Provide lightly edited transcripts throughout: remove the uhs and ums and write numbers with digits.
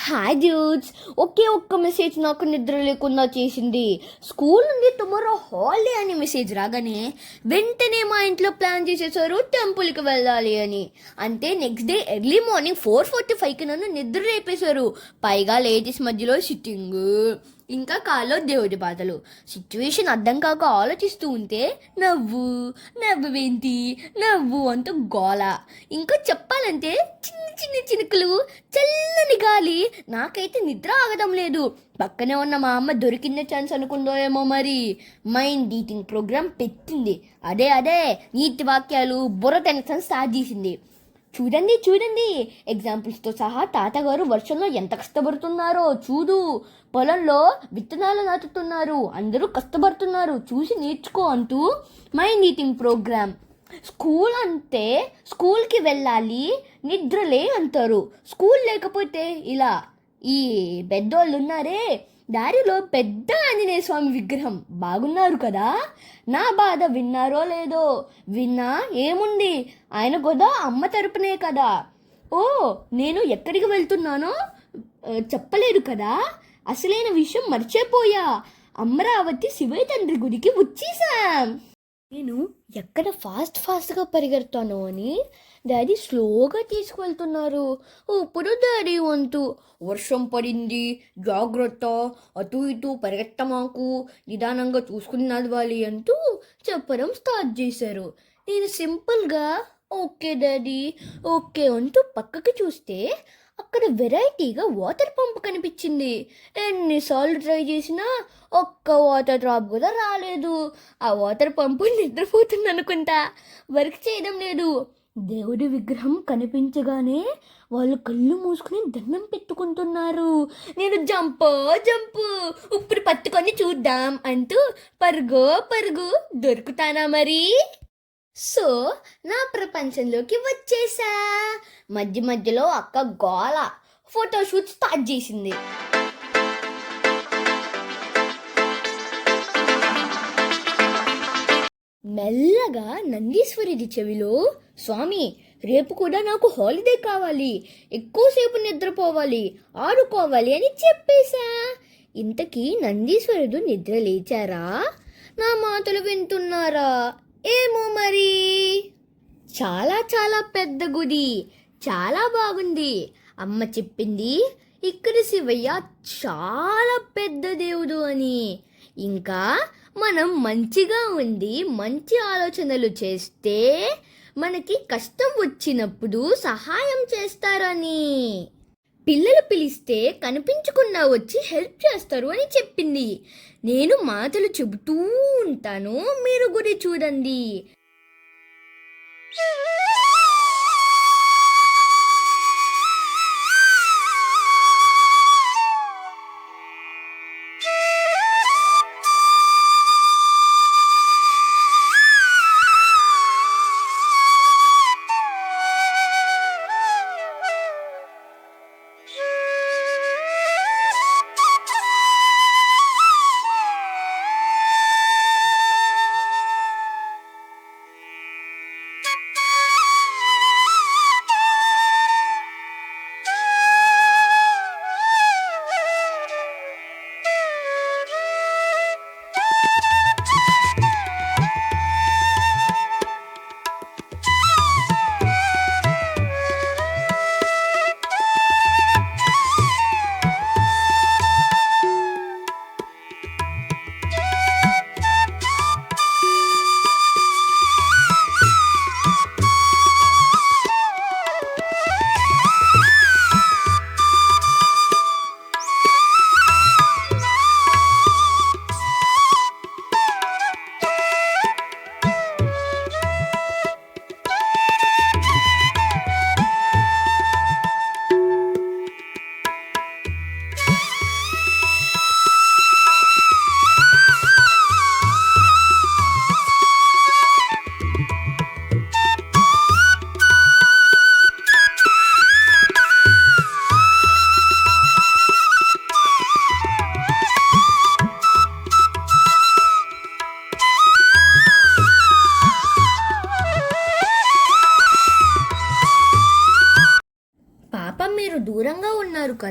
Hi dudes. ఒకే ఒక్క message నాకు నిద్ర లేకుండా చేసింది. స్కూల్ నుండి టుమారో హాలిడే అని మెసేజ్ రాగానే వెంటనే మా ఇంట్లో ప్లాన్ చేసేసారు టెంపుల్కి వెళ్ళాలి అని. అంటే నెక్స్ట్ డే ఎర్లీ మార్నింగ్ 4:45కి నన్ను నిద్ర రేపేశారు. పైగా లేడీస్ మధ్యలో సిట్టింగ్, ఇంకా కాల్లో దేవుడి బాధలు. సిచ్యువేషన్ అర్థం కాక ఆలోచిస్తూ ఉంటే నవ్వు, నవ్వేంటి నవ్వు అంటూ గోల. ఇంకా చెప్పాలంటే చిన్న చిన్న చినుకులు, చల్లని గాలి. నాకైతే నిద్ర ఆగడం లేదు. పక్కనే ఉన్న మా అమ్మ దొరికిందే ఛాన్స్ అనుకుందో ఏమో మరి. మైండ్ ఈటింగ్ ప్రోగ్రామ్ పెట్టింది. అదే నీతి వాక్యాలు బుర్ర టెన్షన్ స్టార్ట్ చేసింది. చూడండి చూడండి, ఎగ్జాంపుల్స్తో సహా తాతగారు వర్షంలో ఎంత కష్టపడుతున్నారో చూడు. పొలంలో విత్తనాలు నాటుతున్నారు, అందరూ కష్టపడుతున్నారు, చూసి నేర్చుకో అంటూ మైండ్ ఈటింగ్ ప్రోగ్రామ్. స్కూల్ అంటే స్కూల్కి వెళ్ళాలి, నిద్రలే అంటారు. స్కూల్ లేకపోతే ఇలా ఈ పెద్దోళ్ళు ఉన్నారే, దారిలో పెద్ద ఆంజనేయ స్వామి విగ్రహం బాగున్నారు కదా. నా బాధ విన్నారో లేదో. విన్నా ఏముంది, ఆయన కూడా అమ్మ తరపునే కదా. ఓ, నేను ఎక్కడికి వెళ్తున్నానో చెప్పలేదు కదా. అసలైన విషయం మర్చిపోయా. అమరావతి శివయ్య తండ్రి గుడికి వచ్చేసాం. నేను ఎక్కడ ఫాస్ట్గా పరిగెడతాను అని డాడీ స్లోగా తీసుకువెళ్తున్నారు. ఇప్పుడు డాడీ వంతు. వర్షం పడింది, జాగ్రత్త, అటు ఇటు పరిగెత్తమాకు, నిదానంగా చూసుకుని నడవాలి అంటూ చెప్పడం స్టార్ట్ చేశారు. నేను సింపుల్గా ఓకే డాడీ ఓకే అంటూ పక్కకి చూస్తే అక్కడ వెరైటీగా వాటర్ పంప్ కనిపించింది. ఎన్నిసార్లు ట్రై చేసినా ఒక్క వాటర్ డ్రాప్ కూడా రాలేదు. ఆ వాటర్ పంపు నిద్రపోతుంది అనుకుంటా, వర్క్ చేయడం లేదు. దేవుడి విగ్రహం కనిపించగానే వాళ్ళు కళ్ళు మూసుకుని దండం పెట్టుకుంటున్నారు. నేను జంపు ఇప్పుడు పట్టుకొని చూద్దాం అంటూ పరుగు దొరుకుతానా మరి. సో నా ప్రపంచంలోకి వచ్చేసా. మధ్యలో అక్క గోల ఫోటోషూట్ స్టార్ట్ చేసింది. మెల్లగా నందీశ్వరుడి చెవిలో, స్వామి రేపు కూడా నాకు హాలిడే కావాలి, ఎక్కువసేపు నిద్రపోవాలి, ఆడుకోవాలి అని చెప్పేశా. ఇంతకీ నందీశ్వరుడు నిద్ర లేచారా, నా మాటలు వింటున్నారా ఏమో మరి. చాలా పెద్ద గుడి, చాలా బాగుంది. అమ్మ చెప్పింది ఇక్కడ శివయ్య చాలా పెద్ద దేవుడు అని. ఇంకా మనం మంచిగా ఉండి మంచి ఆలోచనలు చేస్తే మనకి కష్టం వచ్చినప్పుడు సహాయం చేస్తారని. పిల్లలు పిలిస్తే కనిపించకుండా వచ్చి హెల్ప్ చేస్తారు అని చెప్పింది. నేను మాటలు చెబుతూ ఉంటాను, మీరు గుడి చూడండి.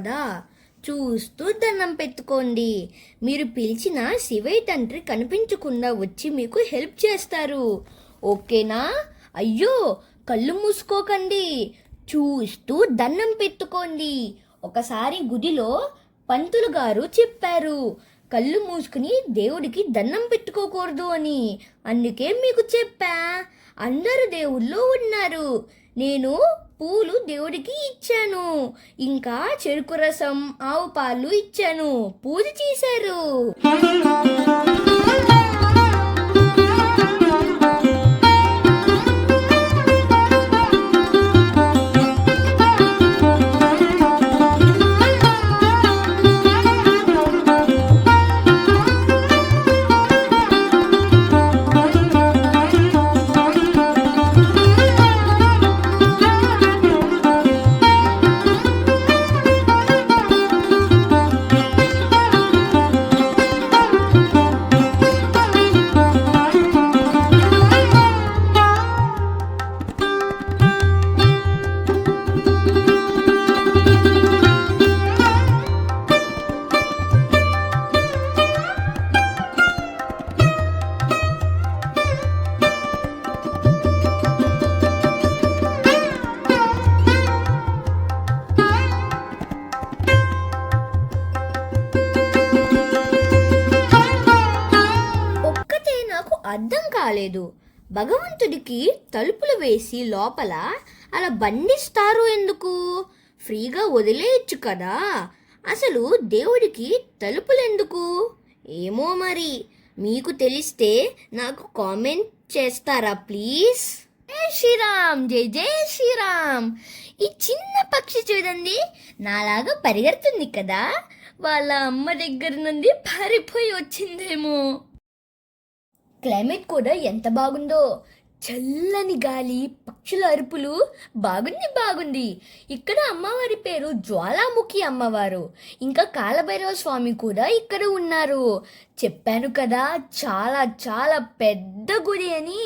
కదా, చూస్తూ దండం పెట్టుకోండి. మీరు పిలిచిన శివయ్య తండ్రి కనిపించకుండా వచ్చి మీకు హెల్ప్ చేస్తారు. ఓకేనా? అయ్యో, కళ్ళు మూసుకోకండి, చూస్తూ దండం పెట్టుకోండి. ఒకసారి గుడిలో పంతులు గారు చెప్పారు, కళ్ళు మూసుకుని దేవుడికి దండం పెట్టుకోకూడదు అని. అందుకే మీకు చెప్పా. అందరు దేవుళ్ళు ఉన్నారు. నేను పూలు దేవుడికి ఇచ్చాను, ఇంకా చెరుకు రసం, ఆవు పాలు ఇచ్చాను. పూజ చేశారు. ఒక్కటే నాకు అర్థం కాలేదు, భగవంతుడికి తలుపులు వేసి లోపల అలా బంధిస్తారు ఎందుకు? ఫ్రీగా వదిలేయచ్చు కదా. అసలు దేవుడికి తలుపులు ఎందుకు? ఏమో మరి. మీకు తెలిస్తే నాకు కామెంట్ చేస్తారా ప్లీజ్? జై శ్రీరామ్, జై జై శ్రీరామ్. ఈ చిన్న పక్షి చూడండి, నాలాగా పరిగెడుతుంది కదా. వాళ్ళ అమ్మ దగ్గర నుండి పారిపోయి వచ్చిందేమో. క్లైమేట్ కూడా ఎంత బాగుందో, చల్లని గాలి, పక్షుల అరుపులు. బాగుంది. ఇక్కడ అమ్మవారి పేరు జ్వాలాముఖి అమ్మవారు, ఇంకా కాలభైరవ స్వామి కూడా ఇక్కడ ఉన్నారు. చెప్పాను కదా, చాలా చాలా పెద్ద గుడి అని.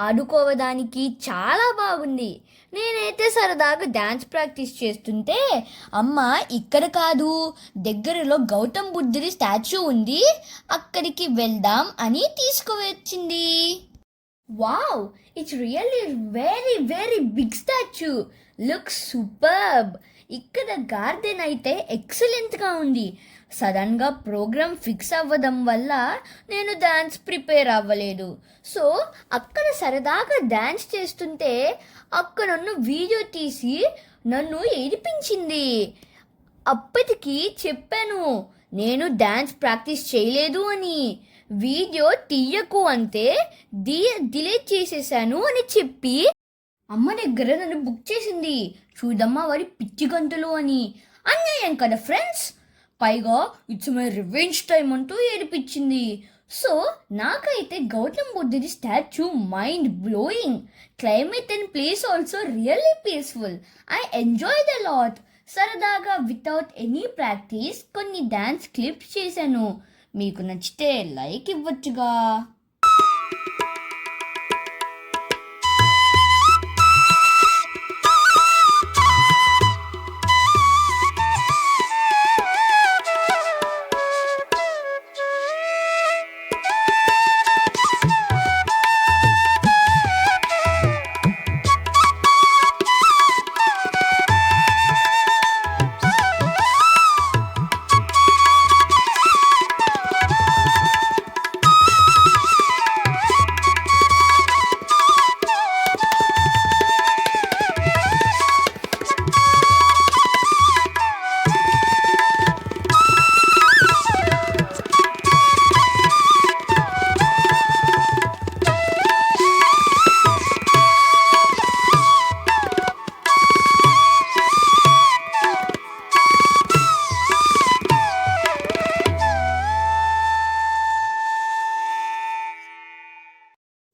ఆడుకోవడానికి చాలా బాగుంది. నేనైతే సరదాగా డ్యాన్స్ ప్రాక్టీస్ చేస్తుంటే అమ్మ ఇక్కడ కాదు, దగ్గరలో గౌతమ్ బుద్ధుడి స్టాచ్యూ ఉంది, అక్కడికి వెళ్దాం అని తీసుకువచ్చింది. Wow, it's really very very big statue. Looks superb. ఇక్కడ గార్డెన్ అయితే ఎక్సలెంట్గా ఉంది. సడన్గా ప్రోగ్రామ్ ఫిక్స్ అవ్వడం వల్ల నేను డాన్స్ ప్రిపేర్ అవ్వలేదు. సో అక్కడ సరదాగా డాన్స్ చేస్తుంటే అక్క నన్ను వీడియో తీసి నన్ను ఏడిపించింది. అప్పటికి చెప్పాను నేను డాన్స్ ప్రాక్టీస్ చేయలేదు అని. వీడియో తీయకు అంటే డిలీట్ చేసేసాను అని చెప్పి అమ్మ దగ్గర నన్ను బుక్ చేసింది. చూడమ్మా వారి పిచ్చి గంతులు అని. అన్యాయం కదా ఫ్రెండ్స్. పైగా ఇట్స్ మై రివెంజ్ టైం అంటూ ఏడిపించింది. సో నాకైతే గౌతమ్ బుద్ధుడి statue mind blowing. Climate and place also really peaceful. I enjoy the lot. సరదాగా వితౌట్ ఎనీ ప్రాక్టీస్ కొన్ని డాన్స్ క్లిప్స్ చేశాను. మీకు నచ్చితే లైక్ ఇవ్వచ్చుగా.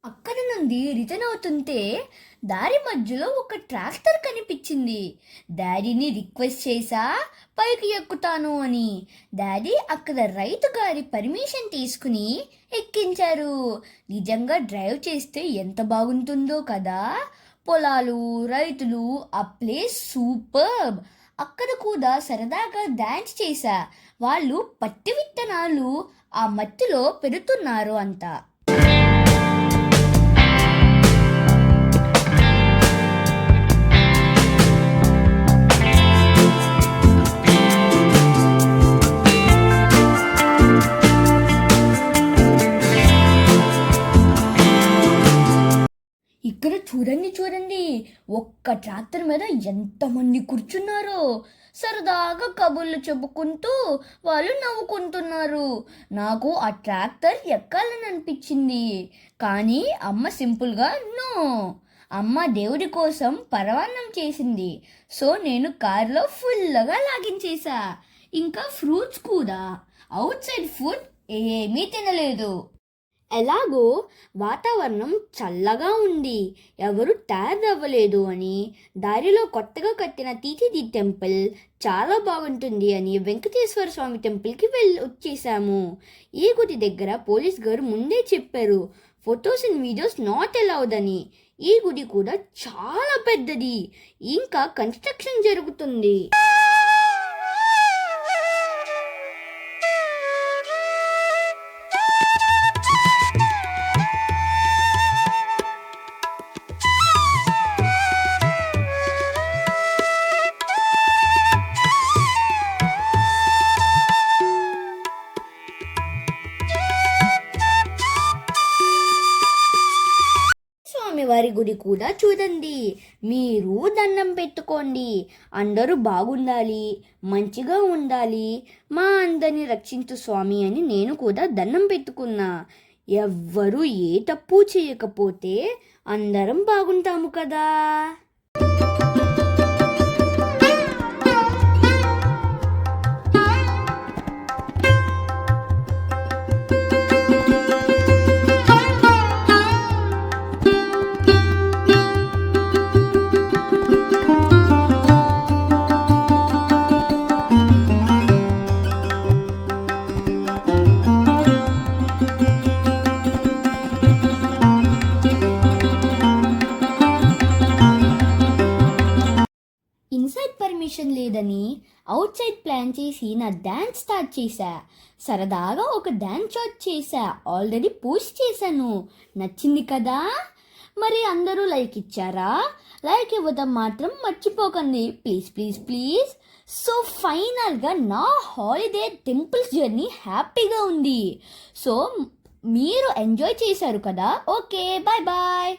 అక్కడి నుండి రిటర్న్ అవుతుంటే దారి మధ్యలో ఒక ట్రాక్టర్ కనిపించింది. డాడీని రిక్వెస్ట్ చేసా పైకి ఎక్కుతాను అని. డాడీ అక్కడ రైతు గారి పర్మిషన్ తీసుకుని ఎక్కించారు. నిజంగా డ్రైవ్ చేస్తే ఎంత బాగుంటుందో కదా. పొలాలు, రైతులు, ఆ ప్లేస్ సూపర్బ్. అక్కడ కూడా సరదాగా డాన్స్ చేశా. వాళ్ళు పత్తి విత్తనాలు ఆ మట్టిలో పెడుతున్నారు అంతా. ఇక్కడ చూడండి, ఒక్క ట్రాక్టర్ మీద ఎంతమంది కూర్చున్నారో. సరదాగా కబుర్లు చెప్పుకుంటూ వాళ్ళు నవ్వుకుంటున్నారు. నాకు ఆ ట్రాక్టర్ ఎక్కాలని అనిపించింది, కానీ అమ్మ సింపుల్గా నో, అమ్మ దేవుడి కోసం పరవాన్నం చేసింది. సో నేను కారులో ఫుల్గా లాగించేసా. ఇంకా ఫ్రూట్స్ కూడా, అవుట్ సైడ్ ఫుడ్ ఏమీ తినలేదు. ఎలాగో వాతావరణం చల్లగా ఉంది, ఎవరు టైర్ అవ్వలేదు అని దారిలో కొత్తగా కట్టిన టీటీడీ టెంపుల్ చాలా బాగుంటుంది అని వెంకటేశ్వర స్వామి టెంపుల్కి వచ్చేసాము. ఈ గుడి దగ్గర పోలీస్ గారు ముందే చెప్పారు, photos and videos not allowed అని. ఈ గుడి కూడా చాలా పెద్దది, ఇంకా కన్స్ట్రక్షన్ జరుగుతుంది. స్వామివారి గుడి కూడా చూడండి, మీరు దండం పెట్టుకోండి. అందరూ బాగుండాలి, మంచిగా ఉండాలి, మా అందరిని రక్షించు స్వామి అని నేను కూడా దండం పెట్టుకున్నా. ఎవ్వరూ ఏ తప్పు చేయకపోతే అందరం బాగుంటాము కదా. ఇన్సైడ్ పర్మిషన్ లేదని అవుట్ సైడ్ ప్లాన్ చేసి నా డ్యాన్స్ స్టార్ట్ చేశా. సరదాగా ఒక డ్యాన్స్ షాట్ చేశా, ఆల్రెడీ పోస్ట్ చేశాను. నచ్చింది కదా. మరి అందరూ లైక్ ఇచ్చారా? లైక్ ఇవ్వడం మాత్రం మర్చిపోకండి ప్లీజ్ ప్లీజ్ ప్లీజ్. సో ఫైనల్గా నా హాలిడే టెంపుల్స్ జర్నీ హ్యాపీగా ఉంది. సో మీరు ఎంజాయ్ చేశారు కదా. Okay, bye bye.